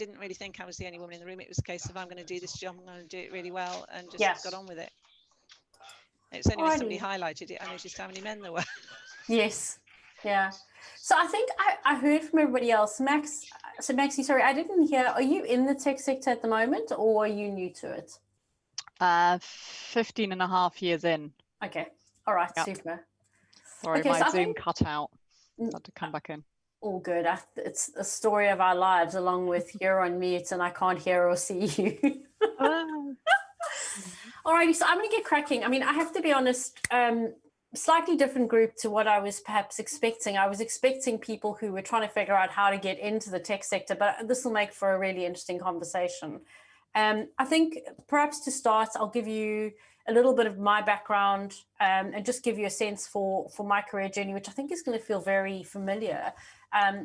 didn't really think I was the only woman in the room. It was a case of, I'm going to do this job, I'm going to do it really well, and just got on with it. It's only when somebody highlighted it I noticed how many men there were. Yes. Yeah. So I think I heard from everybody else. Max, so Maxie, sorry, I didn't hear, are you in the tech sector at the moment, or are you new to it? 15 and a half years in. Okay. All right. Yep. Super. Sorry, okay, my so Zoom cut out. I had to come back in. All good. It's a story of our lives, along with you're on mute and I can't hear or see you. Alrighty, so I'm going to get cracking. I mean, I have to be honest, slightly different group to what I was perhaps expecting. I was expecting people who were trying to figure out how to get into the tech sector, but this will make for a really interesting conversation. I think perhaps to start, I'll give you a little bit of my background and just give you a sense for my career journey, which I think is going to feel very familiar,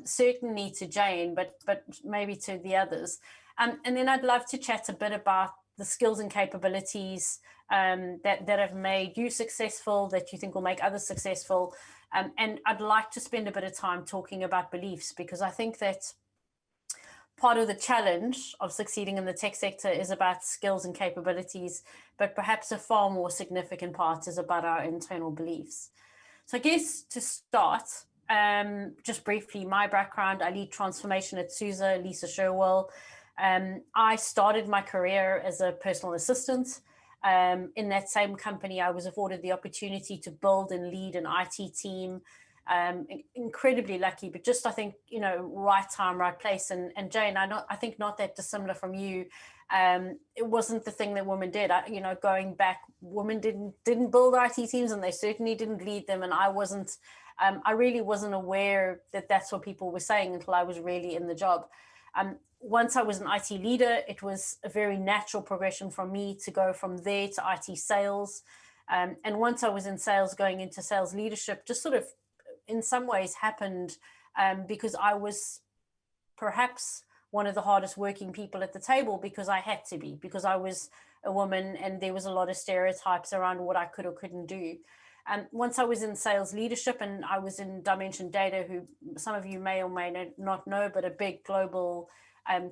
certainly to Jane, but maybe to the others. And then I'd love to chat a bit about the skills and capabilities that have made you successful, that you think will make others successful. And I'd like to spend a bit of time talking about beliefs, because I think that part of the challenge of succeeding in the tech sector is about skills and capabilities, but perhaps a far more significant part is about our internal beliefs. So I guess to start, just briefly, my background, I lead transformation at SUSE, Lisa Sherwell. I started my career as a personal assistant. In that same company, I was afforded the opportunity to build and lead an IT team. Incredibly lucky, but just, I think, you know, right time, right place. And Jane, I think not that dissimilar from you. It wasn't the thing that women did. You know, going back, women didn't build IT teams, and they certainly didn't lead them. And I really wasn't aware that that's what people were saying until I was really in the job. Once I was an IT leader, it was a very natural progression from me to go from there to IT sales. And once I was in sales, going into sales leadership, just sort of in some ways happened because I was perhaps one of the hardest working people at the table, because I had to be, because I was a woman and there was a lot of stereotypes around what I could or couldn't do. Once I was in sales leadership, and I was in Dimension Data, who some of you may or may not know, but a big global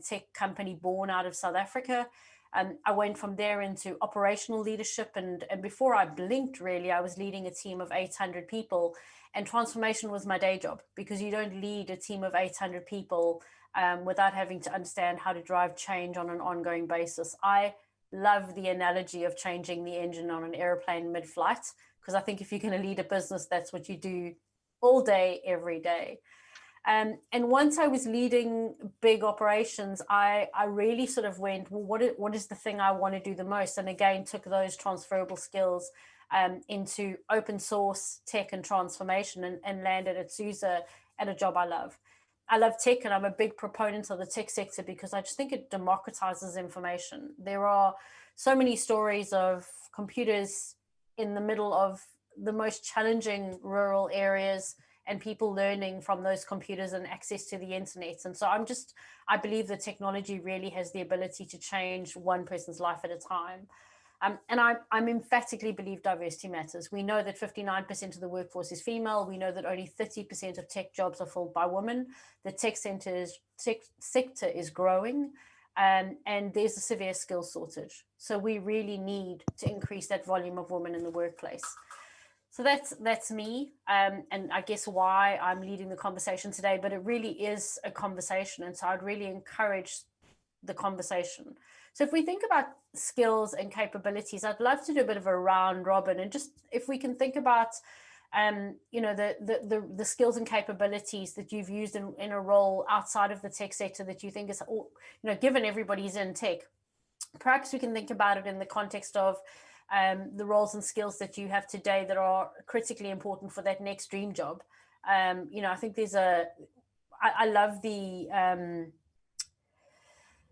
tech company born out of South Africa. I went from there into operational leadership, and before I blinked, really, I was leading a team of 800 people, and transformation was my day job, because you don't lead a team of 800 people without having to understand how to drive change on an ongoing basis. I love the analogy of changing the engine on an airplane mid-flight, because I think if you're going to lead a business, that's what you do all day, every day. And once I was leading big operations, I really sort of went, well, what is the thing I want to do the most? And again, took those transferable skills into open source tech and transformation, and landed at SUSE at a job I love. I love tech, and I'm a big proponent of the tech sector because I just think it democratizes information. There are so many stories of computers in the middle of the most challenging rural areas, and people learning from those computers and access to the internet. And so I believe that technology really has the ability to change one person's life at a time. And I emphatically believe diversity matters. We know that 59% of the workforce is female. We know that only 30% of tech jobs are filled by women. The tech sector is growing, and there's a severe skills shortage. So we really need to increase that volume of women in the workplace. So that's me, and I guess why I'm leading the conversation today, but it really is a conversation, and so I'd really encourage the conversation. So if we think about skills and capabilities, I'd love to do a bit of a round robin, and just if we can think about you know, the skills and capabilities that you've used in a role outside of the tech sector that you think is, you know, given everybody's in tech, perhaps we can think about it in the context of the roles and skills that you have today that are critically important for that next dream job. You know, I think I love the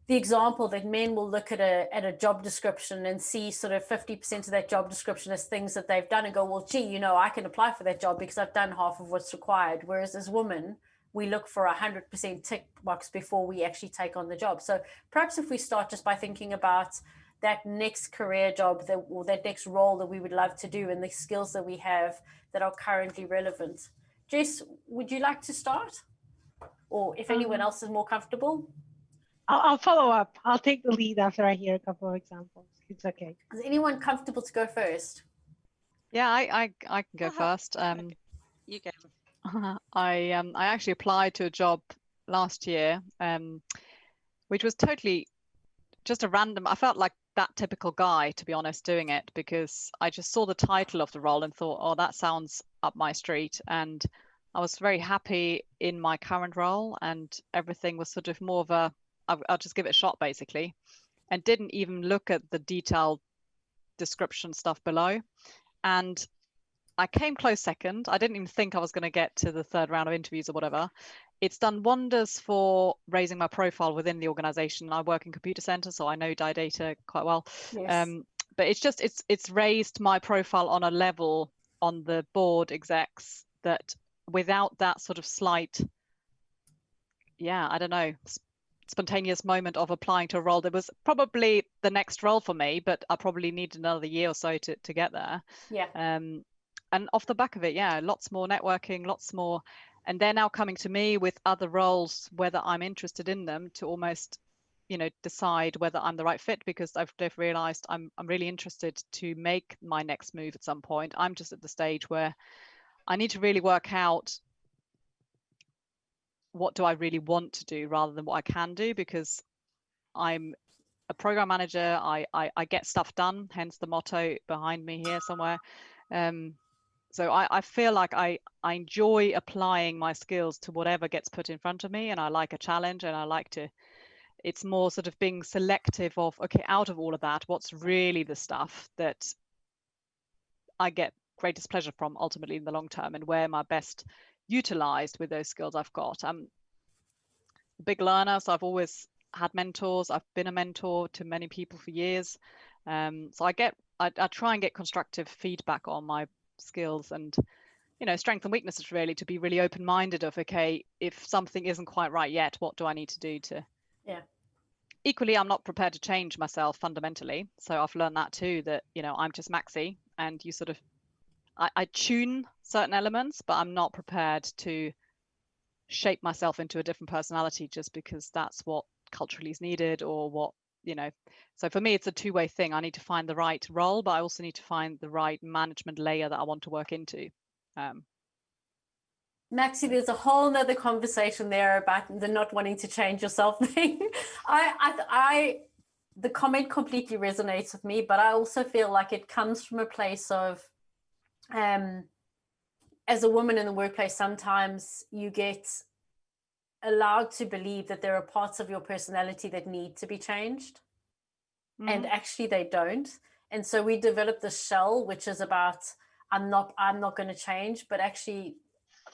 example that men will look at a job description and see sort of 50% of that job description as things that they've done, and go, well, gee, you know, I can apply for that job because I've done half of what's required. Whereas as women, we look for 100% tick box before we actually take on the job. So perhaps if we start just by thinking about that next career job, or that next role that we would love to do, and the skills that we have that are currently relevant. Jess, would you like to start? Or if anyone else is more comfortable? I'll follow up. I'll take the lead after I hear a couple of examples. It's okay. Is anyone comfortable to go first? Yeah, I can go first. You go. I actually applied to a job last year, which was totally just a random. I felt like that typical guy, to be honest, doing it because I just saw the title of the role and thought, oh, that sounds up my street. And I was very happy in my current role, and everything was sort of more of a, I'll just give it a shot basically, and didn't even look at the detailed description stuff below. And I came close second. I didn't even think I was going to get to the third round of interviews or whatever. It's done wonders for raising my profile within the organization. I work in computer center, so I know data quite well. Yes. But it's raised my profile on a level on the board execs that without that sort of slight, I don't know, spontaneous moment of applying to a role that was probably the next role for me, but I probably need another year or so to get there. Yeah. And off the back of it, lots more networking, lots more. And they're now coming to me with other roles, whether I'm interested in them, to almost, decide whether I'm the right fit, because they've realized I'm really interested to make my next move at some point. I'm just at the stage where I need to really work out what do I really want to do rather than what I can do, because I'm a program manager. I get stuff done, hence the motto behind me here somewhere. So I feel like I enjoy applying my skills to whatever gets put in front of me, and I like a challenge, and I like to, it's more sort of being selective of, okay, out of all of that, what's really the stuff that I get greatest pleasure from ultimately in the long term, and where am I best utilized with those skills I've got. I'm a big learner, so I've always had mentors. I've been a mentor to many people for years. So I try and get constructive feedback on my skills and strengths and weaknesses, really, to be really open-minded of, okay, if something isn't quite right yet, what do I need to do to equally, I'm not prepared to change myself fundamentally, so I've learned that too, that I'm just Maxi, and you sort of I tune certain elements, but I'm not prepared to shape myself into a different personality just because that's what culturally is needed, or what so for me it's a two-way thing. I need to find the right role, but I also need to find the right management layer that I want to work into. Maxi, there's a whole nother conversation there about the not wanting to change yourself thing. The comment completely resonates with me, but I also feel like it comes from a place of, as a woman in the workplace, sometimes you get allowed to believe that there are parts of your personality that need to be changed, and actually they don't. And so we develop this shell, which is about, I'm not going to change, but actually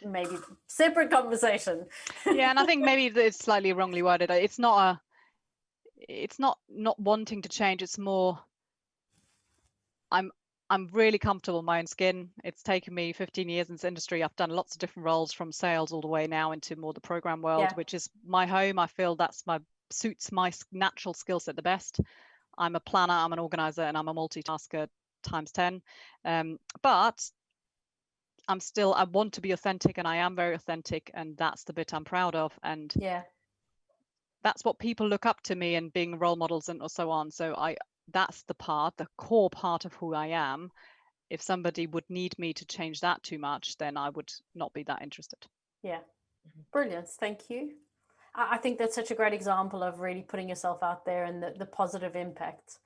maybe separate conversation. And I think maybe it's slightly wrongly worded. It's not wanting to change. It's more, I'm really comfortable in my own skin. It's taken me 15 years in this industry. I've done lots of different roles, from sales all the way now into more the program world, which is my home. I feel suits my natural skill set the best. I'm a planner, I'm an organizer, and I'm a multitasker times 10. But I want to be authentic, and I am very authentic, and that's the bit I'm proud of. And that's what people look up to me, and being role models and so on. So that's the core part of who I am. If somebody would need me to change that too much, then I would not be that interested. Brilliant. Thank you. I think that's such a great example of really putting yourself out there and the positive impact.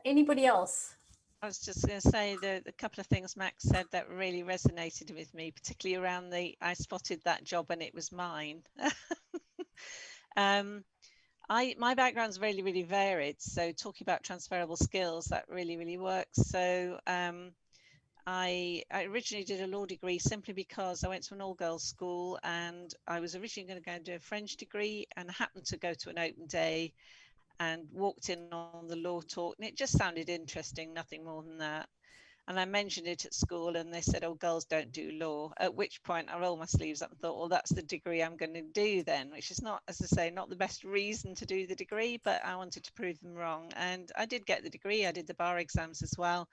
Anybody else? I was just going to say the couple of things Max said that really resonated with me, particularly around I spotted that job and it was mine. My background's really, really varied. So talking about transferable skills, that really, really works. So I originally did a law degree simply because I went to an all-girls school, and I was originally going to go and do a French degree, and happened to go to an open day and walked in on the law talk, and it just sounded interesting, nothing more than that. And I mentioned it at school, and they said, oh, girls don't do law. At which point I rolled my sleeves up and thought, well, that's the degree I'm going to do then, which is not, as I say, not the best reason to do the degree, but I wanted to prove them wrong. And I did get the degree. I did the bar exams as well.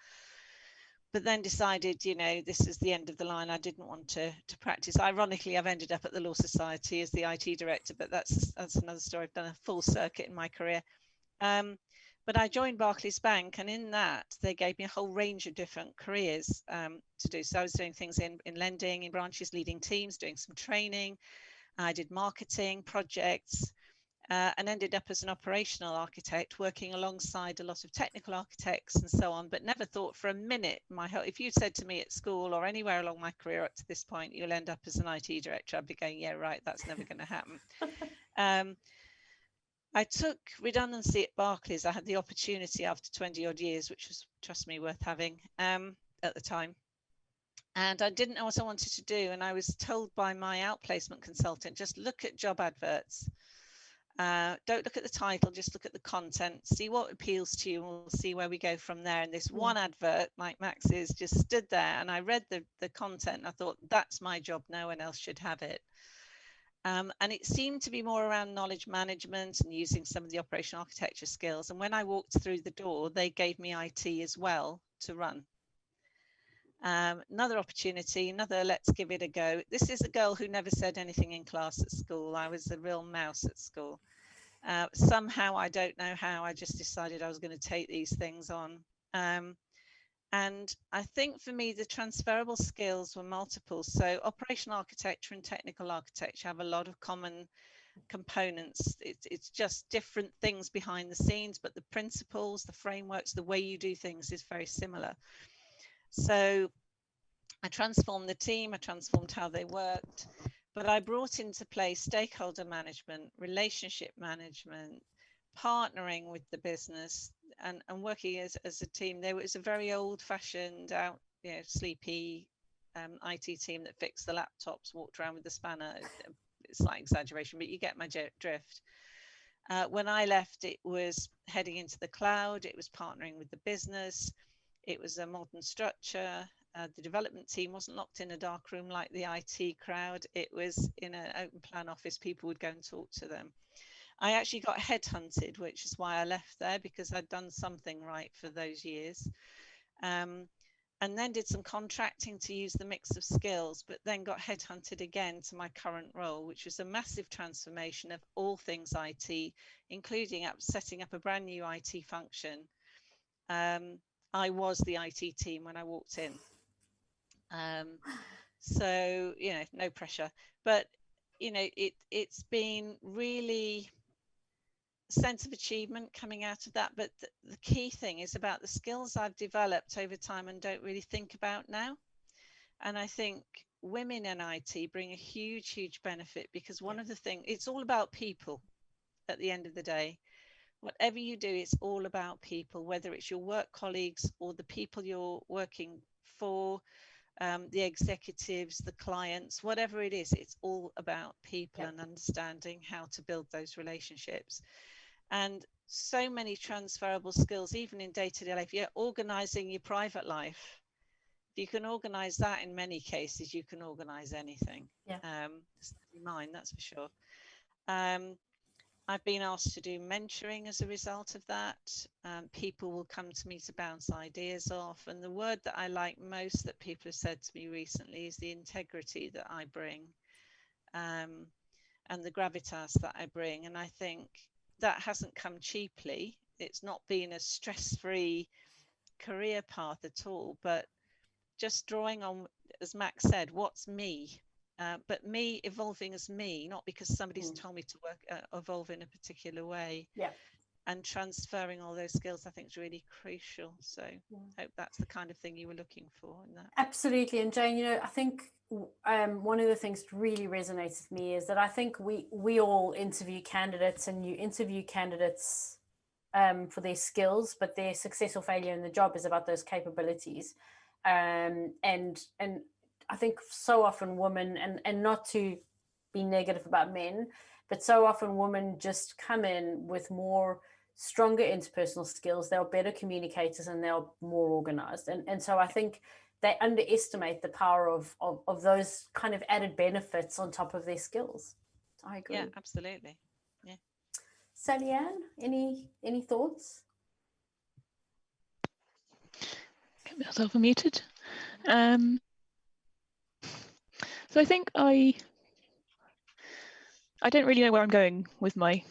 but then decided, you know, this is the end of the line. I didn't want to practice. Ironically, I've ended up at the Law Society as the IT director, but that's another story. I've done a full circuit in my career. But I joined Barclays Bank, and in that they gave me a whole range of different careers to do. So I was doing things in lending, in branches, leading teams, doing some training. I did marketing, projects, and ended up as an operational architect, working alongside a lot of technical architects and so on, but never thought for a minute if you said to me at school or anywhere along my career up to this point, you'll end up as an IT director, I'd be going, yeah, right, that's never going to happen. I took redundancy at Barclays. I had the opportunity after 20 odd years, which was, trust me, worth having at the time. And I didn't know what I wanted to do. And I was told by my outplacement consultant, just look at job adverts. Don't look at the title, just look at the content, see what appeals to you, and we'll see where we go from there. And this one advert, like Max's, just stood there, and I read the content, and I thought, that's my job, no one else should have it. And it seemed to be more around knowledge management and using some of the operational architecture skills. And when I walked through the door, they gave me IT as well to run. Another opportunity, let's give it a go. This is a girl who never said anything in class at school. I was a real mouse at school. Somehow, I don't know how, I just decided I was going to take these things on. And I think for me, the transferable skills were multiple. So operational architecture and technical architecture have a lot of common components. It's just different things behind the scenes, but the principles, the frameworks, the way you do things is very similar. So I transformed the team, I transformed how they worked, but I brought into play stakeholder management, relationship management, partnering with the business, and working as a team. There was a very old-fashioned, sleepy IT team that fixed the laptops, walked around with the spanner. It's like exaggeration, but you get my drift. When I left, it was heading into the cloud. It was partnering with the business. It was a modern structure. The development team wasn't locked in a dark room like the IT crowd. It was in an open plan office. People would go and talk to them. I actually got headhunted, which is why I left there, because I'd done something right for those years. And then did some contracting to use the mix of skills, but then got headhunted again to my current role, which was a massive transformation of all things IT, including setting up a brand new IT function. I was the IT team when I walked in. So, no pressure, but, it's been really sense of achievement coming out of that. But the key thing is about the skills I've developed over time and don't really think about now. And I think women in IT bring a huge benefit, because one of the things, it's all about people at the end of the day. Whatever you do, it's all about people, whether it's your work colleagues or the people you're working for, the executives, the clients, whatever it is, it's all about people and understanding how to build those relationships. And so many transferable skills, even in day-to-day life. You're organizing your private life. If you can organize that, in many cases, you can organize anything. Mine, that's for sure. I've been asked to do mentoring as a result of that. People will come to me to bounce ideas off. And the word that I like most that people have said to me recently is the integrity that I bring, and the gravitas that I bring. And I think that hasn't come cheaply. It's not been a stress-free career path at all, but just drawing on, as Max said, what's me? But me evolving as me, not because somebody's told me to evolve in a particular way. And transferring all those skills, I think, is really crucial. So I hope that's the kind of thing you were looking for in that. Absolutely. And Jane, I think one of the things that really resonates with me is that I think we all interview candidates, and you interview candidates for their skills, but their success or failure in the job is about those capabilities. And I think so often women, and not to be negative about men, but so often women just come in with more stronger interpersonal skills. They're better communicators and they're more organized. And so I think they underestimate the power of those kind of added benefits on top of their skills. I agree. Yeah, absolutely. Yeah. Sally Ann, any thoughts? Get myself unmuted. So I think I don't really know where I'm going with my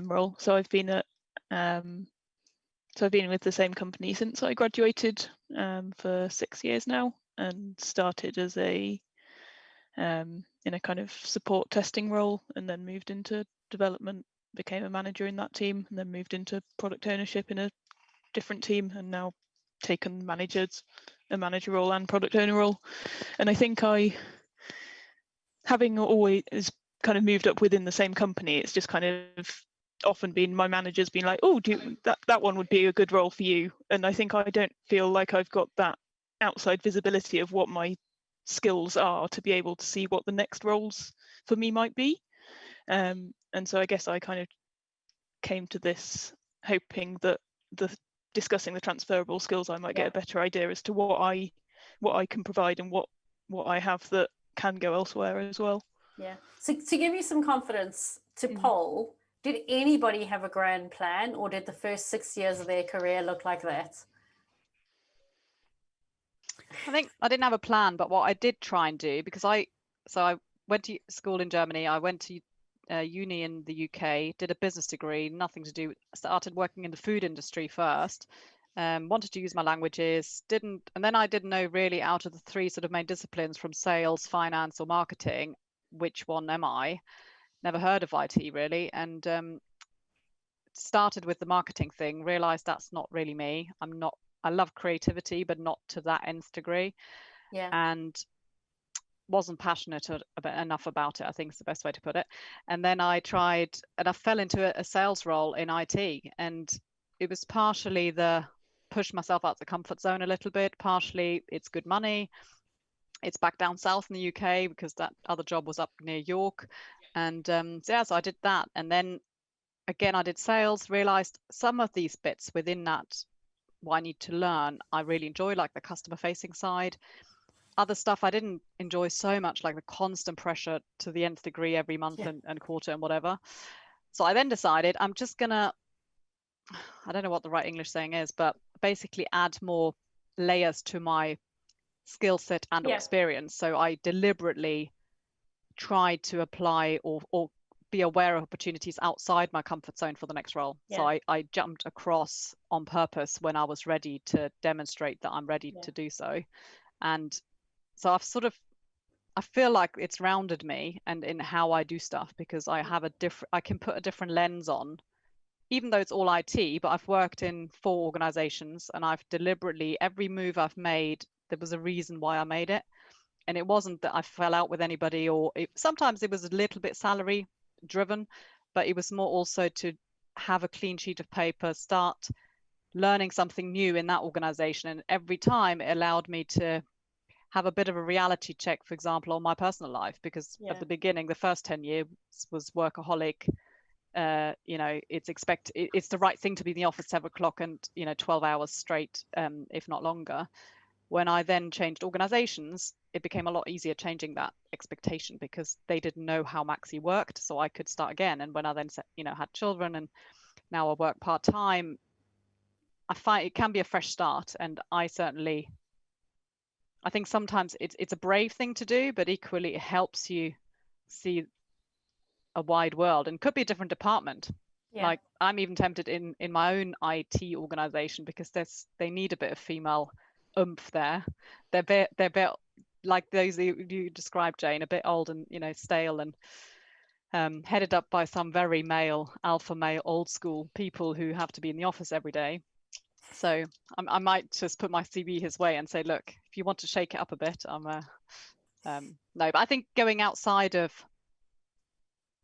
role. So I've been at I've been with the same company since I graduated for 6 years now, and started as a in a kind of support testing role, and then moved into development, became a manager in that team, and then moved into product ownership in a different team, and now taken a manager role and product owner role. And I think having always kind of moved up within the same company, it's just kind of often been my manager's been like, oh, that one would be a good role for you. And I think I don't feel like I've got that outside visibility of what my skills are to be able to see what the next roles for me might be. And so I guess I kind of came to this hoping that discussing the transferable skills, I might get a better idea as to what I can provide and what I have that can go elsewhere as well. Yeah. So to give you some confidence to poll, did anybody have a grand plan, or did the first 6 years of their career look like that? I think I didn't have a plan, but what I did try and do, because I went to school in Germany, I went to uni in the UK, did a business degree, nothing to do, started working in the food industry first, wanted to use my languages, and then I didn't know really out of the three sort of main disciplines, from sales, finance or marketing, which one am I? Never heard of IT really, and started with the marketing thing, realized that's not really me. I love creativity, but not to that nth degree. Yeah. And wasn't passionate enough about it, I think is the best way to put it. And then I tried, and I fell into a sales role in IT, and it was partially the push myself out the comfort zone a little bit, partially it's good money. It's back down south in the UK because that other job was up near York. And so I did that. And then again, I did sales, realized some of these bits within that, what I need to learn, I really enjoy, like the customer facing side. Other stuff I didn't enjoy so much, like the constant pressure to the nth degree every month and quarter and whatever. So I then decided I'm just gonna, I don't know what the right English saying is, but basically add more layers to my skill set and experience. So I deliberately tried to apply or be aware of opportunities outside my comfort zone for the next role. So I jumped across on purpose when I was ready to demonstrate that I'm ready to do so. And so I feel like it's rounded me and in how I do stuff, because I have I can put a different lens on, even though it's all IT, but I've worked in 4 organizations, and I've deliberately, every move I've made, there was a reason why I made it. And it wasn't that I fell out with anybody, or sometimes it was a little bit salary driven, but it was more also to have a clean sheet of paper, start learning something new in that organization. And every time it allowed me to have a bit of a reality check, for example, on my personal life, because at the beginning, the first 10 years was workaholic. It's the right thing to be in the office 7 o'clock and 12 hours straight, if not longer. When I then changed organizations, it became a lot easier changing that expectation, because they didn't know how Maxi worked, so I could start again. And when I then had children, and now I work part-time, I find it can be a fresh start. And I think sometimes it's a brave thing to do, but equally it helps you see a wide world, and could be a different department. Like I'm even tempted in my own IT organization, because they need a bit of female oomph there. They're a bit like those you described, Jane, a bit old and stale, and headed up by some very alpha male old school people who have to be in the office every day. So I might just put my CV his way and say, look, if you want to shake it up a bit, no, but I think going outside of,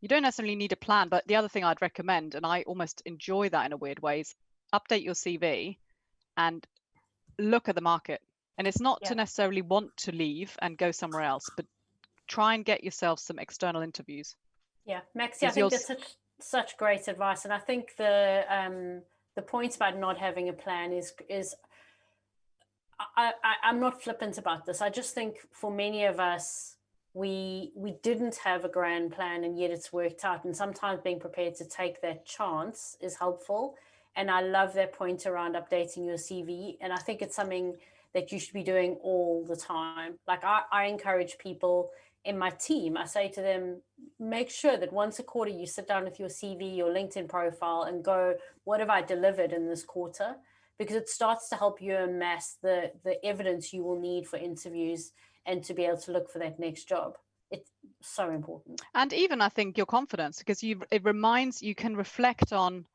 you don't necessarily need a plan, but the other thing I'd recommend, and I almost enjoy that in a weird way, is update your CV and look at the market. And it's not to necessarily want to leave and go somewhere else, but try and get yourself some external interviews. Yeah, Maxi, I think that's such great advice. And I think the point about not having a plan is I'm not flippant about this. I just think for many of us, we didn't have a grand plan, and yet it's worked out. And sometimes being prepared to take that chance is helpful. And I love that point around updating your CV. And I think it's something that you should be doing all the time. Like I encourage people in my team, I say to them, make sure that once a quarter you sit down with your CV, your LinkedIn profile, and go, what have I delivered in this quarter? Because it starts to help you amass the evidence you will need for interviews and to be able to look for that next job. It's so important. And even I think your confidence, because it reminds you can reflect on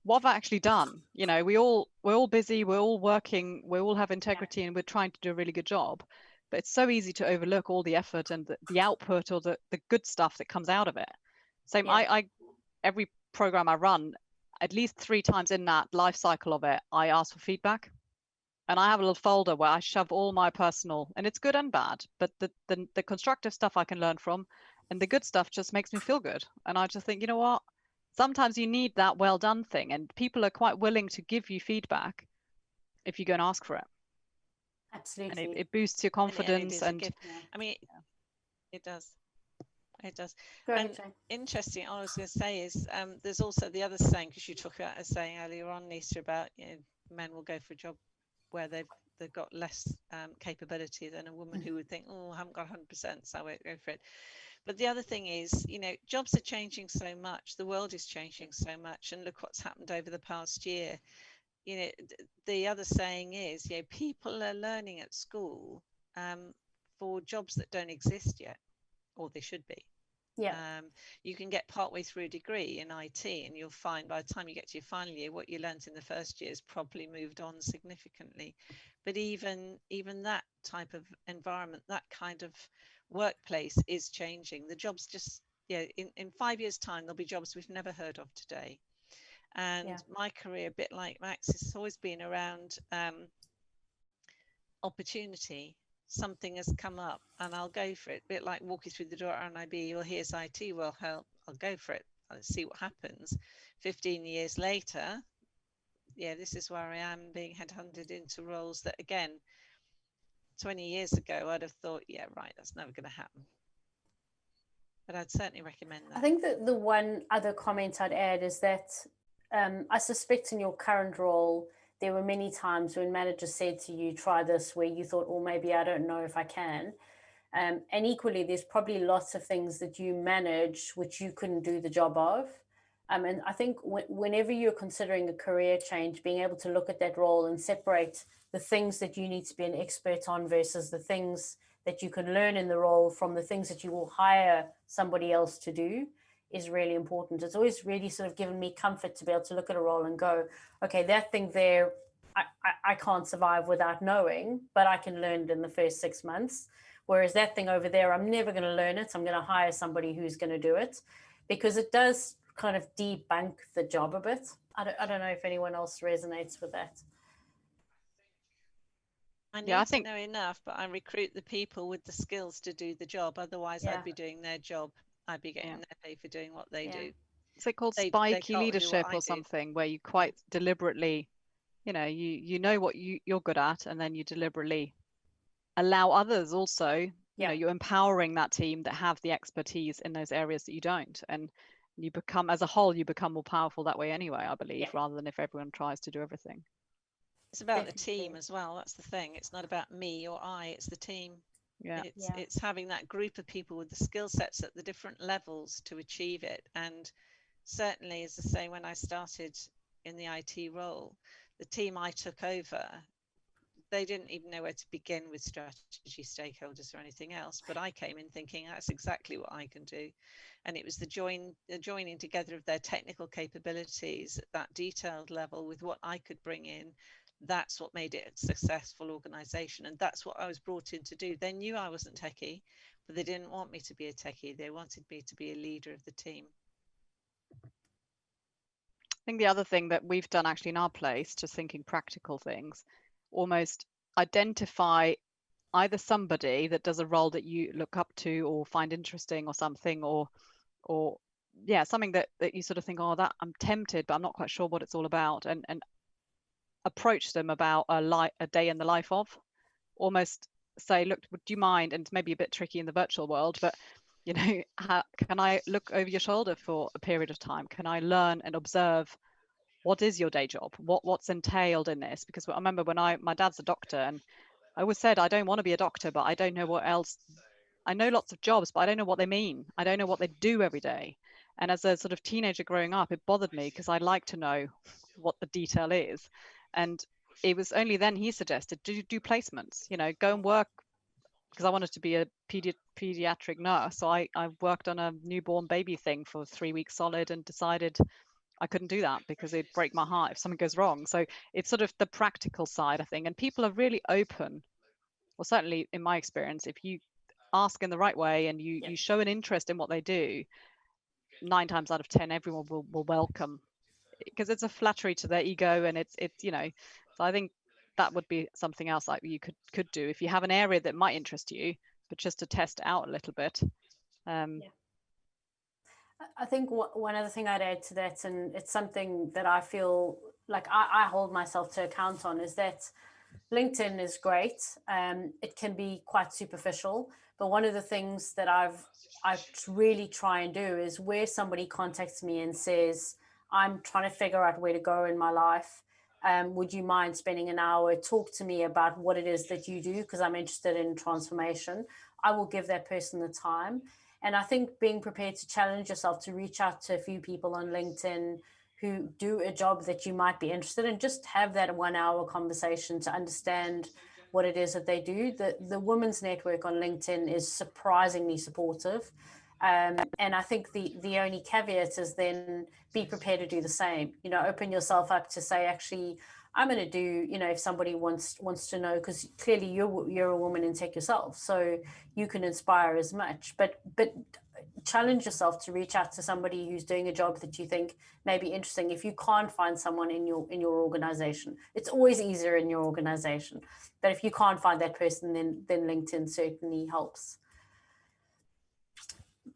what have I actually done. You know, we're all busy, we're all working, we all have integrity, and we're trying to do a really good job. But it's so easy to overlook all the effort and the output or the good stuff that comes out of it. Same, I every program I run, at least 3 times in that life cycle of it, I ask for feedback. And I have a little folder where I shove all my personal, and it's good and bad, but the constructive stuff I can learn from, and the good stuff just makes me feel good. And I just think, you know what? Sometimes you need that well done thing, and people are quite willing to give you feedback if you go and ask for it. Absolutely. And it boosts your confidence. And I mean, it does. It does. Go ahead, And Jane. interesting, all I was going to say is there's also the other saying, because you talked about a saying earlier on, Lisa, about, you know, men will go for a job where they've got less capability than a woman who would think, oh, I haven't got 100%, so I won't go for it. But the other thing is, you know, jobs are changing so much, the world is changing so much, and look what's happened over the past year. You know, the other saying is, you know, people are learning at school for jobs that don't exist yet, or they should be. Yeah. You can get partway through a degree in IT, and you'll find by the time you get to your final year, what you learnt in the first year has probably moved on significantly. But even that type of environment, that kind of workplace is changing. The jobs just, yeah, in 5 years' time, there'll be jobs we've never heard of today. And my career, a bit like Max, has always been around opportunity. Something has come up and I'll go for it. A bit like walking through the door at RNIB, well, here's IT, well, hell, I'll go for it. I'll see what happens. 15 years later, yeah, this is where I am, being headhunted into roles that, again, 20 years ago, I'd have thought, yeah, right, that's never going to happen. But I'd certainly recommend that. I think that the one other comment I'd add is that I suspect in your current role, there were many times when managers said to you, try this, where you thought, well, maybe I don't know if I can. And equally, there's probably lots of things that you manage which you couldn't do the job of. And I think whenever you're considering a career change, being able to look at that role and separate the things that you need to be an expert on versus the things that you can learn in the role from the things that you will hire somebody else to do is really important. It's always really sort of given me comfort to be able to look at a role and go, okay, that thing there, I can't survive without knowing, but I can learn it in the first 6 months. Whereas that thing over there, I'm never going to learn it. I'm going to hire somebody who's going to do it, because it does kind of debunk the job a bit. I don't know if anyone else resonates with that. I need to know enough, but I recruit the people with the skills to do the job. Otherwise, I'd be doing their job. I'd be getting their pay for doing what they do. Is it called spiky leadership or something, where you quite deliberately, you know, you know what you're good at, and then you deliberately allow others also, you know, you're empowering that team that have the expertise in those areas that you don't. And you become, as a whole, you become more powerful that way anyway, I believe, rather than if everyone tries to do everything. It's about the team as well. That's the thing. It's not about me or I, it's the team. It's having that group of people with the skill sets at the different levels to achieve it. And certainly, as I say, when I started in the IT role, the team I took over, they didn't even know where to begin with strategy, stakeholders, or anything else. But I came in thinking that's exactly what I can do. And it was the joining together of their technical capabilities at that detailed level with what I could bring in. That's what made it a successful organization. And that's what I was brought in to do. They knew I wasn't techie, but they didn't want me to be a techie. They wanted me to be a leader of the team. I think the other thing that we've done actually in our place, just thinking practical things, almost identify either somebody that does a role that you look up to or find interesting or something, or yeah, something that you sort of think, oh, that I'm tempted, but I'm not quite sure what it's all about, and approach them about a day in the life of, almost say, look, would you mind, and maybe a bit tricky in the virtual world, but you know, can I look over your shoulder for a period of time? Can I learn and observe what is your day job? What's entailed in this? Because I remember when my dad's a doctor, and I always said I don't want to be a doctor, but I don't know what else. I know lots of jobs, but I don't know what they mean. I don't know what they do every day. And as a sort of teenager growing up, it bothered me because I like to know what the detail is. And it was only then he suggested do placements, you know, go and work, because I wanted to be a pediatric nurse. So I worked on a newborn baby thing for 3 weeks solid and decided I couldn't do that because it'd break my heart if something goes wrong. So it's sort of the practical side, I think. And people are really open. Well, certainly in my experience, if you ask in the right way and you show an interest in what they do, 9 times out of 10 everyone will welcome, because it's a flattery to their ego, and it's you know. So I think that would be something else like you could do if you have an area that might interest you, but just to test out a little bit. I think one other thing I'd add to that, and it's something that I feel like I hold myself to account on, is that LinkedIn is great. It can be quite superficial, but one of the things that I really try and do is where somebody contacts me and says, I'm trying to figure out where to go in my life. Would you mind spending an hour, talk to me about what it is that you do, because I'm interested in transformation. I will give that person the time. And I think being prepared to challenge yourself, to reach out to a few people on LinkedIn who do a job that you might be interested in, just have that 1 hour conversation to understand what it is that they do. The Women's Network on LinkedIn is surprisingly supportive. And I think the only caveat is then be prepared to do the same. You know, open yourself up to say, actually, I'm going to do, you know, if somebody wants to know, because clearly you're a woman in tech yourself, so you can inspire as much, but challenge yourself to reach out to somebody who's doing a job that you think may be interesting. If you can't find someone in your organization, it's always easier in your organization, but if you can't find that person, then LinkedIn certainly helps.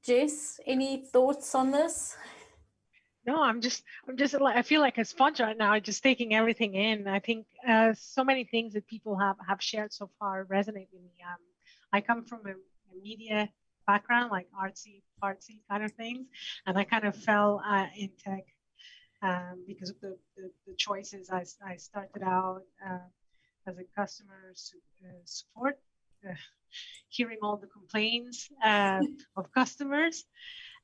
Jess, any thoughts on this? No, I'm just like, I feel like a sponge right now, just taking everything in. I think so many things that people have shared so far resonate with me. I come from a media background, like artsy kind of things, and I kind of fell in tech because of the choices. I started out as a customer support, hearing all the complaints of customers.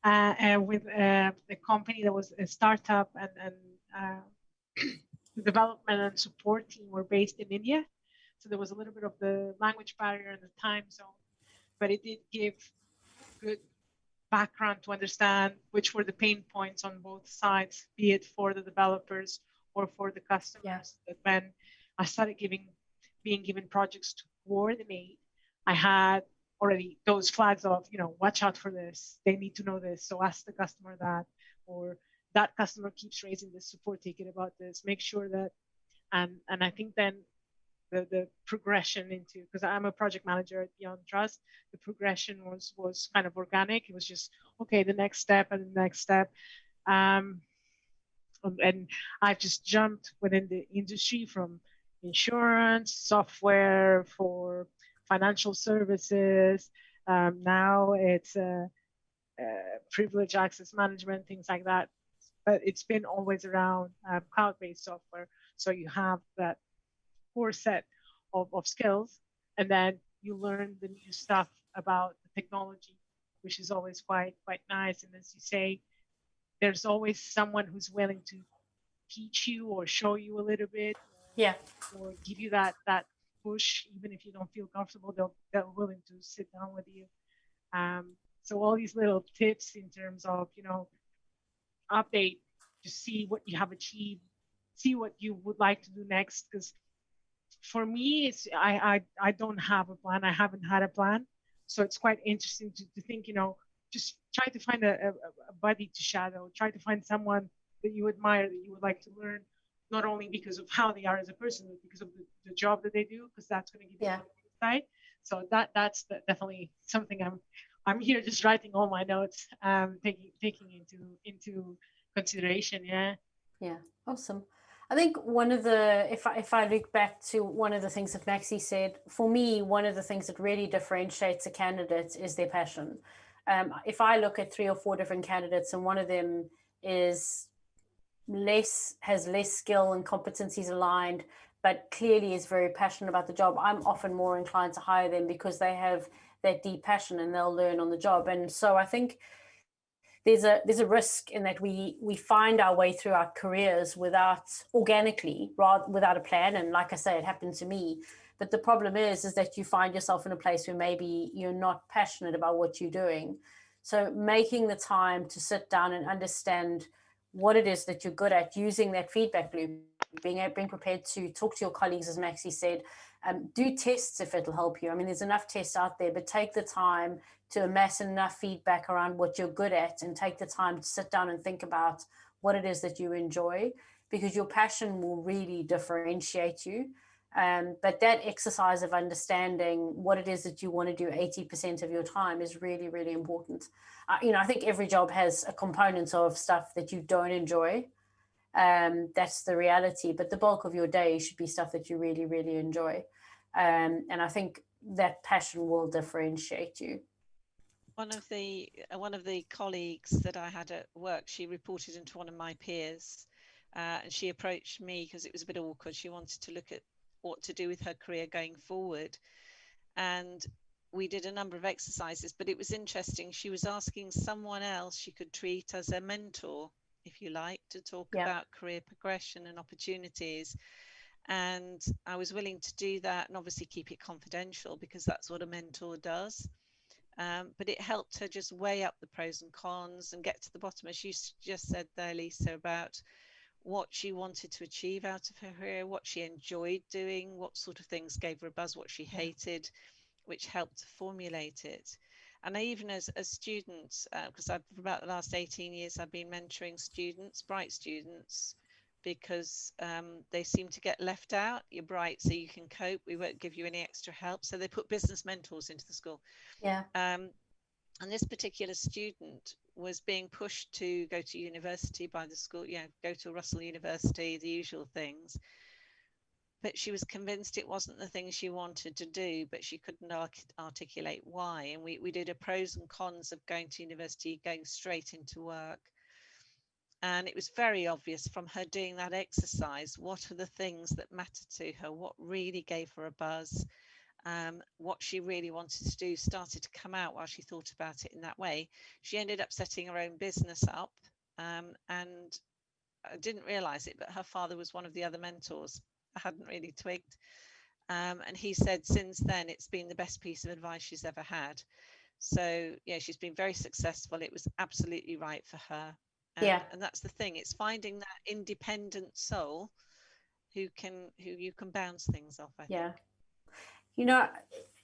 And with a company that was a startup, and the development and support team were based in India. So there was a little bit of the language barrier and the time zone, but it did give good background to understand which were the pain points on both sides, be it for the developers or for the customers. Yeah. That when I started being given projects to coordinate, I had already those flags of, you know, watch out for this. They need to know this. So ask the customer that, or that customer keeps raising this support ticket about this. Make sure that, and I think then the progression into, because I'm a project manager at Beyond Trust, the progression was kind of organic. It was just, okay, the next step and the next step. And I've just jumped within the industry from insurance, software for financial services. Now it's privilege access management, things like that. But it's been always around cloud-based software. So you have that core set of skills, and then you learn the new stuff about the technology, which is always quite nice. And as you say, there's always someone who's willing to teach you or show you a little bit, or give you that push, even if you don't feel comfortable. They're willing to sit down with you. So all these little tips in terms of, you know, update, to see what you have achieved, see what you would like to do next. Because for me, it's I don't have a plan. I haven't had a plan, so it's quite interesting to think, you know, just try to find a buddy to shadow. Try to find someone that you admire, that you would like to learn, not only because of how they are as a person, but because of the job that they do, because that's going to give you an insight. So that's definitely something I'm here just writing all my notes, taking into consideration. Yeah, awesome. I think one of the, if I look back to one of the things that Maxi said, for me, one of the things that really differentiates a candidate is their passion. If I look at 3 or 4 different candidates and one of them has less skill and competencies aligned, but clearly is very passionate about the job, I'm often more inclined to hire them because they have that deep passion and they'll learn on the job. And so I think there's a risk in that we find our way through our careers organically, rather without a plan. And like I say, it happened to me. But the problem is that you find yourself in a place where maybe you're not passionate about what you're doing. So making the time to sit down and understand what it is that you're good at, using that feedback loop, being prepared to talk to your colleagues, as Maxie said, do tests if it'll help you. I mean, there's enough tests out there, but take the time to amass enough feedback around what you're good at and take the time to sit down and think about what it is that you enjoy, because your passion will really differentiate you. But that exercise of understanding what it is that you want to do 80% of your time is really, really important. I think every job has a component of stuff that you don't enjoy. That's the reality, but the bulk of your day should be stuff that you really, really enjoy. And I think that passion will differentiate you. One of the colleagues that I had at work, she reported into one of my peers, and she approached me because it was a bit awkward. She wanted to look at what to do with her career going forward, and we did a number of exercises, but it was interesting. She was asking someone else she could treat as a mentor, if you like, to talk about career progression and opportunities. And I was willing to do that and obviously keep it confidential because that's what a mentor does. But it helped her just weigh up the pros and cons and get to the bottom, as you just said there, Lisa, about what she wanted to achieve out of her career, what she enjoyed doing, what sort of things gave her a buzz, what she hated, which helped to formulate it. And I, even as students, because for about the last 18 years, I've been mentoring students, bright students, because they seem to get left out. You're bright, so you can cope. We won't give you any extra help. So they put business mentors into the school. Yeah. And this particular student was being pushed to go to university by the school, go to Russell University, the usual things. But she was convinced it wasn't the thing she wanted to do, but she couldn't articulate why. And we did a pros and cons of going to university, going straight into work. And it was very obvious from her doing that exercise, what are the things that mattered to her, what really gave her a buzz, what she really wanted to do started to come out while she thought about it in that way. She ended up setting her own business up, and I didn't realize it, but her father was one of the other mentors. I hadn't really twigged. And he said since then, it's been the best piece of advice she's ever had. So yeah, she's been very successful. It was absolutely right for her. And that's the thing. It's finding that independent soul who you can bounce things off, I think.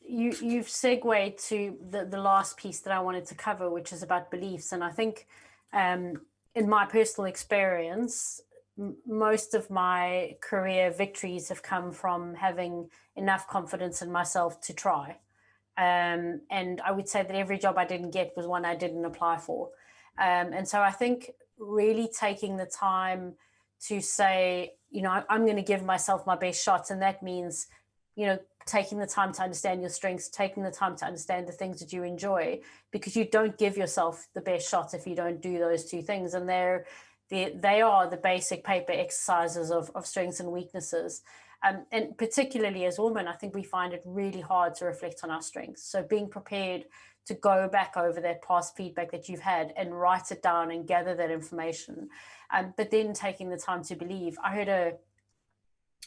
You've segued to the last piece that I wanted to cover, which is about beliefs. And I think in my personal experience, most of my career victories have come from having enough confidence in myself to try. And I would say that every job I didn't get was one I didn't apply for. And so I think really taking the time to say, I'm going to give myself my best shots. And that means, taking the time to understand your strengths, taking the time to understand the things that you enjoy, because you don't give yourself the best shots if you don't do those two things. And they are the basic paper exercises of strengths and weaknesses. And particularly as women, I think we find it really hard to reflect on our strengths. So being prepared to go back over that past feedback that you've had and write it down and gather that information. But then taking the time to believe. I heard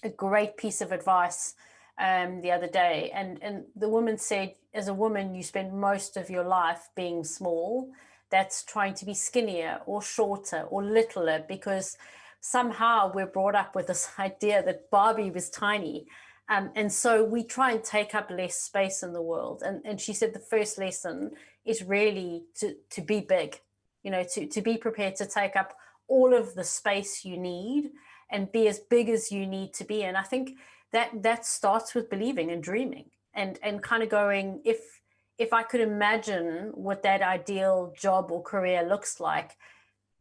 a great piece of advice the other day, and the woman said, as a woman, you spend most of your life being small. That's trying to be skinnier or shorter or littler, because somehow we're brought up with this idea that Barbie was tiny. And so we try and take up less space in the world. And she said the first lesson is really to be big, to be prepared to take up all of the space you need and be as big as you need to be. And I think that starts with believing and dreaming and kind of going, if I could imagine what that ideal job or career looks like,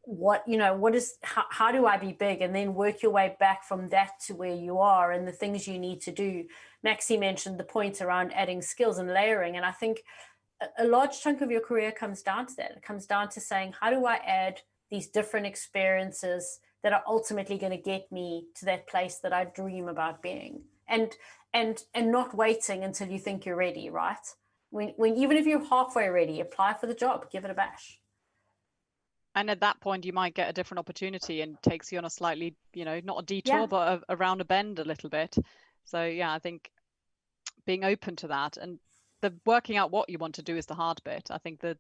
how do I be big, and then work your way back from that to where you are and the things you need to do. Maxie mentioned the point around adding skills and layering. And I think a large chunk of your career comes down to that. It comes down to saying, how do I add these different experiences that are ultimately going to get me to that place that I dream about being. And not waiting until you think you're ready, right? When even if you're halfway ready, apply for the job, give it a bash. And at that point, you might get a different opportunity and takes you on a slightly, not a detour, Yeah. but around a bend a little bit. So yeah, I think being open to that and the working out what you want to do is the hard bit. I think that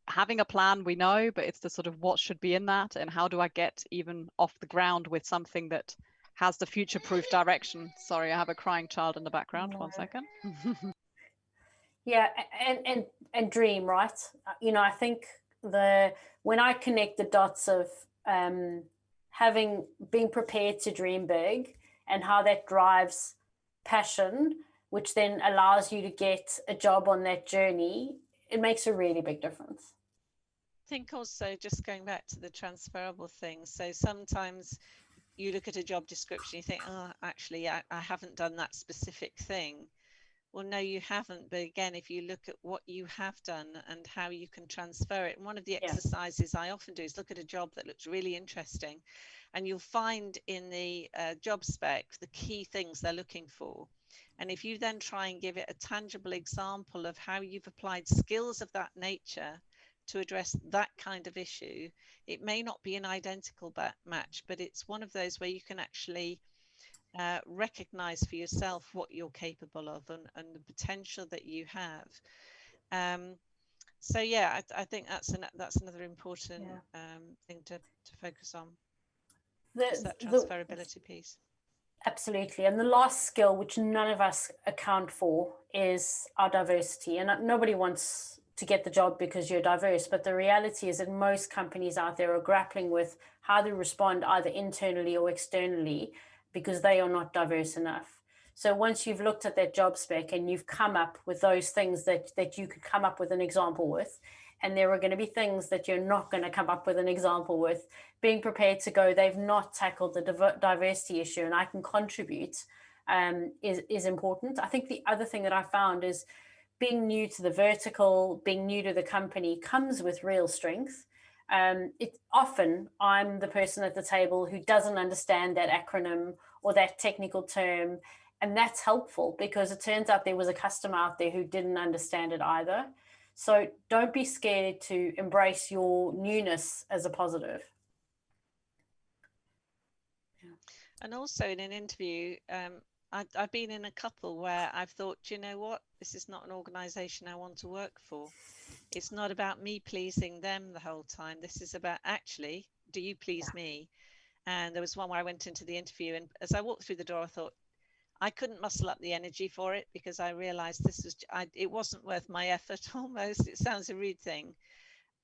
having a plan, we know, but it's the sort of what should be in that and how do I get even off the ground with something that has the future-proof direction. Sorry, I have a crying child in the background. No. 1 second. Yeah, and dream, right? I think when I connect the dots of being prepared to dream big and how that drives passion, which then allows you to get a job on that journey, it makes a really big difference. I think also just going back to the transferable thing. So sometimes you look at a job description, you think, oh, actually, I haven't done that specific thing. Well, no, you haven't. But again, if you look at what you have done and how you can transfer it, and one of the exercises I often do is look at a job that looks really interesting, and you'll find in the job spec the key things they're looking for. And if you then try and give it a tangible example of how you've applied skills of that nature to address that kind of issue, it may not be an identical match, but it's one of those where you can actually recognize for yourself what you're capable of and the potential that you have. So yeah, I think that's another important thing to focus on. That transferability piece. Absolutely. And the last skill, which none of us account for, is our diversity. And nobody wants to get the job because you're diverse. But the reality is that most companies out there are grappling with how to respond either internally or externally because they are not diverse enough. So once you've looked at that job spec and you've come up with those things that you could come up with an example with, and there are going to be things that you're not going to come up with an example with, being prepared to go, they've not tackled the diversity issue and I can contribute is important. I think the other thing that I found is being new to the vertical, being new to the company comes with real strength. Often I'm the person at the table who doesn't understand that acronym or that technical term. And that's helpful because it turns out there was a customer out there who didn't understand it either. So don't be scared to embrace your newness as a positive. And also in an interview, I've been in a couple where I've thought, you know what, this is not an organization I want to work for. It's not about me pleasing them the whole time. This is about actually, do you please me? And there was one where I went into the interview and as I walked through the door, I thought, I couldn't muscle up the energy for it because I realized it wasn't worth my effort almost. It sounds a rude thing,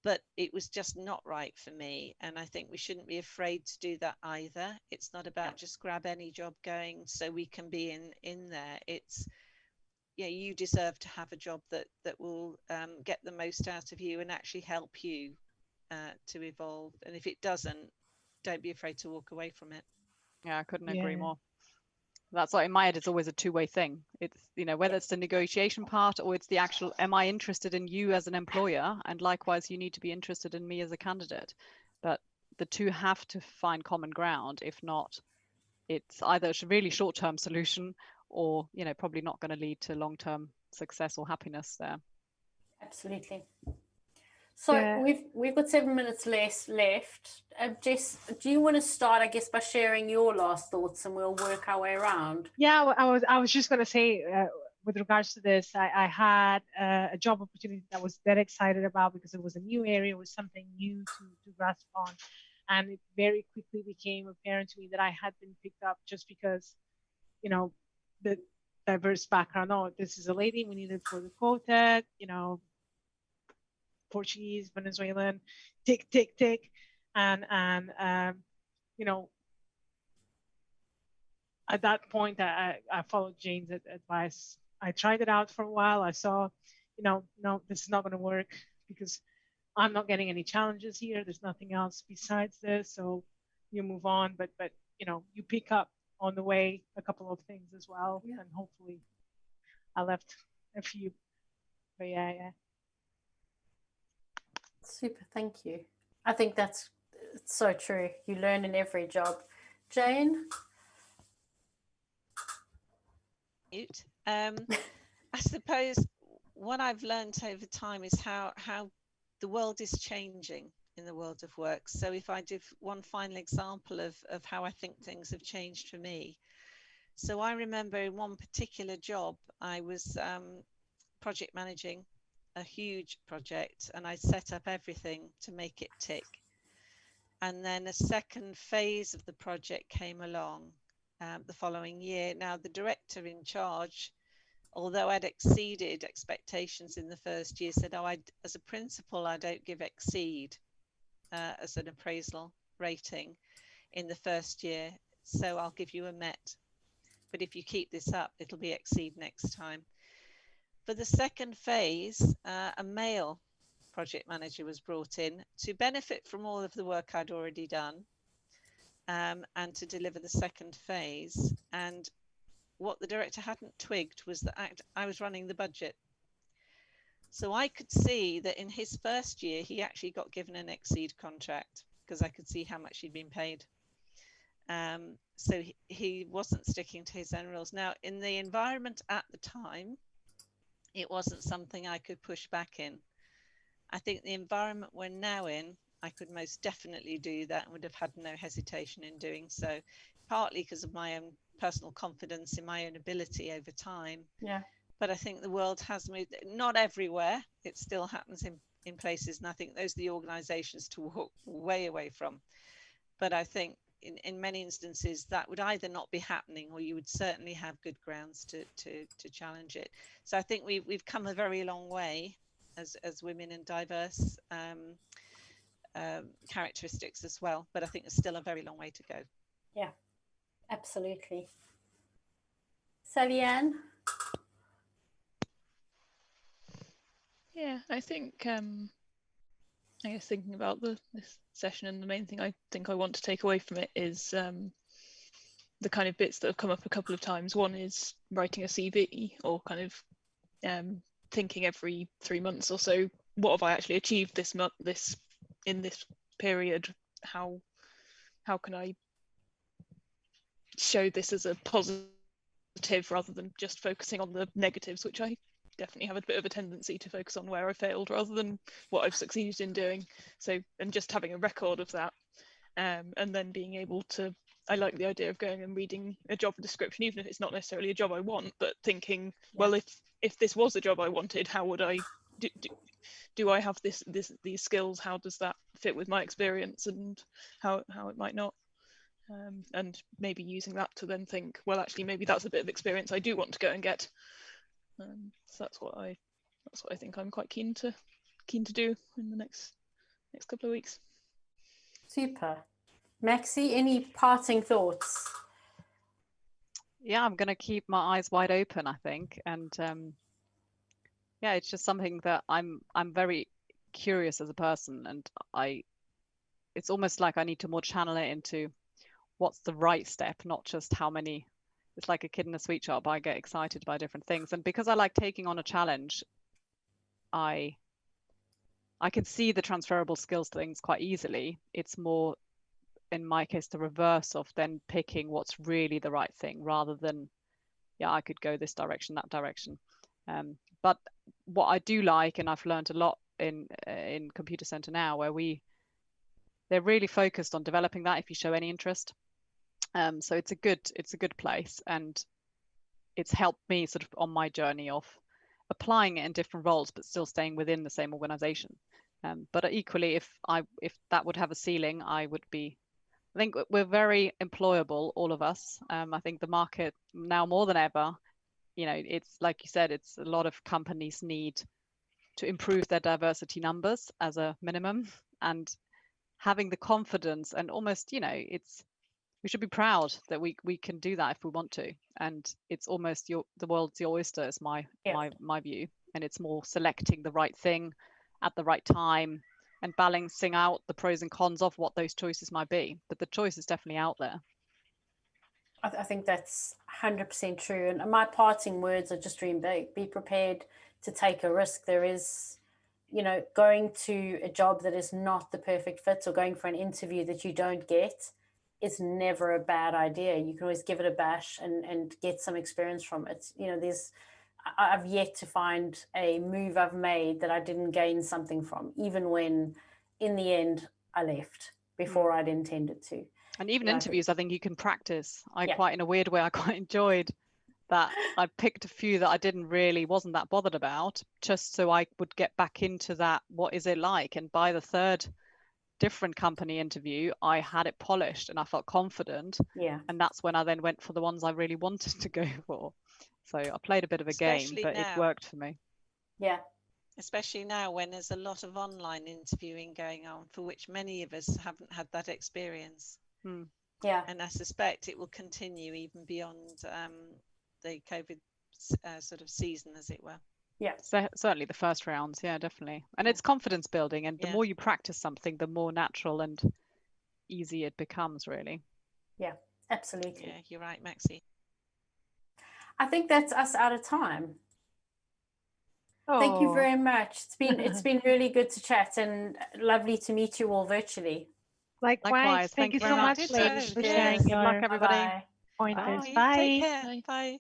but it was just not right for me. And I think we shouldn't be afraid to do that either. It's not about just grab any job going so we can be in there. It's, you deserve to have a job that will get the most out of you and actually help you to evolve. And if it doesn't, don't be afraid to walk away from it. Yeah, I couldn't agree more. That's like in my head, it's always a two-way thing. It's, whether it's the negotiation part or it's the actual, am I interested in you as an employer? And likewise, you need to be interested in me as a candidate. But the two have to find common ground. If not, it's either a really short-term solution or, probably not going to lead to long-term success or happiness there. Absolutely. So we've got 7 minutes left. Jess, do you want to start, I guess, by sharing your last thoughts and we'll work our way around? Yeah, I was just going to say, with regards to this, I had a job opportunity that I was very excited about because it was a new area, it was something new to grasp on. And it very quickly became apparent to me that I had been picked up just because, the diverse background. Oh, this is a lady we needed for the quota, Portuguese, Venezuelan, tick. And at that point, I followed Jane's advice. I tried it out for a while. I saw, no, this is not going to work because I'm not getting any challenges here. There's nothing else besides this. So you move on, but you pick up on the way a couple of things as well. Yeah. And hopefully I left a few, but yeah. Super, thank you. I think that's It's so true. You learn in every job. Jane? I suppose what I've learned over time is how the world is changing in the world of work. So if I give one final example of how I think things have changed for me. So I remember in one particular job, I was project managing a huge project, and I set up everything to make it tick. And then a second phase of the project came along the following year. Now, the director in charge, although I'd exceeded expectations in the first year, said, "Oh, as a principle, I don't give exceed as an appraisal rating in the first year. So I'll give you a met. But if you keep this up, it'll be exceed next time." For the second phase, a male project manager was brought in to benefit from all of the work I'd already done and to deliver the second phase. And what the director hadn't twigged was that I was running the budget. So I could see that in his first year, he actually got given an exceed contract because I could see how much he'd been paid. So he wasn't sticking to his own rules. Now, in the environment at the time, it wasn't something I could push back in. I think the environment we're now in, I could most definitely do that and would have had no hesitation in doing so, partly because of my own personal confidence in my own ability over time. Yeah. But I think the world has moved, not everywhere, it still happens in places, and I think those are the organizations to walk way away from. But I think in many instances that would either not be happening, or you would certainly have good grounds to challenge it. So I think we've come a very long way as women in diverse characteristics as well, but I think there's still a very long way to go. Yeah, absolutely. Sally-Ann? Yeah, I think I guess thinking about this session, and the main thing I think I want to take away from it is the kind of bits that have come up a couple of times. One is writing a CV, or kind of thinking every 3 months or so, what have I actually achieved this month, in this period? How can I show this as a positive rather than just focusing on the negatives, which I definitely have a bit of a tendency to focus on where I failed rather than what I've succeeded in doing. So, and just having a record of that, and then being able to, I like the idea of going and reading a job description, even if it's not necessarily a job I want, but thinking, well, if this was a job I wanted, how would I do I have these skills? How does that fit with my experience, and how it might not? And maybe using that to then think, well, actually, maybe that's a bit of experience I do want to go and get. So that's what I think I'm quite keen to do in the next couple of weeks. Super. Maxi, any parting thoughts? Yeah, I'm going to keep my eyes wide open, I think. And yeah, it's just something that I'm very curious as a person, and it's almost like I need to more channel it into what's the right step, not just how many. It's like a kid in a sweet shop. I get excited by different things, and because I like taking on a challenge, I can see the transferable skills things quite easily. It's more, in my case, the reverse of then picking what's really the right thing, rather than, yeah, I could go this direction, that direction. But what I do like, and I've learned a lot in Computer Center now, where they're really focused on developing that if you show any interest. So it's a good place, and it's helped me sort of on my journey of applying it in different roles, but still staying within the same organization. But equally, if that would have a ceiling, I think we're very employable, all of us. I think the market now more than ever, it's like you said, it's a lot of companies need to improve their diversity numbers as a minimum, and having the confidence, and almost, we should be proud that we can do that if we want to. And it's almost the world's your oyster, is my view. And it's more selecting the right thing at the right time and balancing out the pros and cons of what those choices might be. But the choice is definitely out there. I think that's 100% true. And my parting words are just dream big. Be prepared to take a risk. There is you know, going to a job that is not the perfect fit or going for an interview that you don't get is never a bad idea. You can always give it a bash and get some experience from it. You know, I've yet to find a move I've made that I didn't gain something from, even when in the end I left before I'd intended to. And even Yeah, interviews, I think you can practice. Yeah. Quite in a weird way, I quite enjoyed that. I picked a few that I wasn't that bothered about, just so I would get back into that. What is it like? And by the third different company interview, I had it polished and I felt confident. Yeah. And that's when I then went for the ones I really wanted to go for. So I played a bit of a game, but it worked for me. Yeah. Especially now when there's a lot of online interviewing going on, for which many of us haven't had that experience. Yeah. And I suspect it will continue even beyond the COVID sort of season, as it were. Yeah. So certainly the first rounds, yeah, definitely. And it's confidence building, and the more you practice something, the more natural and easy it becomes, really. Yeah, absolutely. Yeah, you're right, Maxie. I think that's us out of time. Oh. Thank you very much. It's been really good to chat and lovely to meet you all virtually. Likewise. Thank you so much, ladies, for sharing Good luck, your everybody. Bye-bye. pointers. Bye. Bye. Take care. Bye. Bye.